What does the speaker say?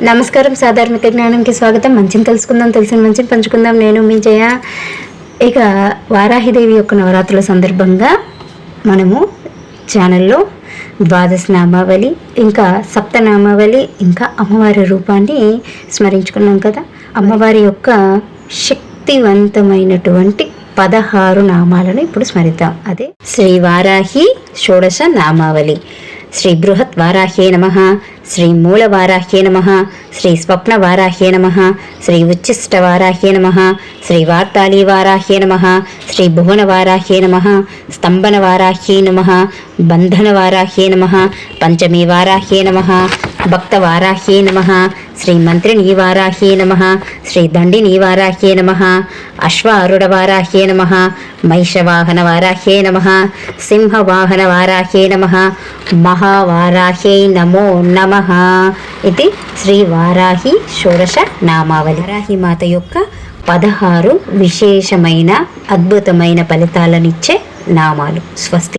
నమస్కారం. సాధారణిక జ్ఞానంకి స్వాగతం. మంచిని తెలుసుకుందాం, తెలిసిన మంచిని పంచుకుందాం. నేను మీ జయ. ఇక వారాహిదేవి యొక్క నవరాత్రుల సందర్భంగా మనము ఛానల్లో ద్వాదశ నామావళి, ఇంకా సప్తనామావళి, ఇంకా అమ్మవారి రూపాన్ని స్మరించుకున్నాం కదా. అమ్మవారి యొక్క శక్తివంతమైనటువంటి 16 నామాలను ఇప్పుడు స్మరిద్దాం. అదే శ్రీ వారాహి షోడశ నామావళి. శ్రీ బృహత్ వారాహ్యే నమః, శ్రీ మూల వారాహ్యే నమః, శ్రీ స్వప్న వారాహ్యే నమః, శ్రీ ఉచ్ఛిష్ట వారాహ్యే నమః, శ్రీ వార్తాళీ వారాహ్యే నమః, శ్రీ భువన వారాహ్యే నమః, స్తంభన వారాహ్యే నమః, బంధన వారాహ్యే నమః, పంచమీ వారాహ్యే నమః, భక్త వారాహ్యే నమః, శ్రీ మంత్రిణీ వారాహ్యే నమః, శ్రీ దండినీ వారాహ్యే నమః, అశ్వారూఢ వారాహ్యే నమః, మహిషవాహన వారాహ్యే నమః, సింహవాహన వారాహ్యే నమః, మహావారాహ్యై నమో నమః. ఇది శ్రీ వారాహి షోడశ నామావళి. వారాహి మాత యొక్క 16 విశేషమైన అద్భుతమైన ఫలితాలనిచ్చే నామాలు. స్వస్తి.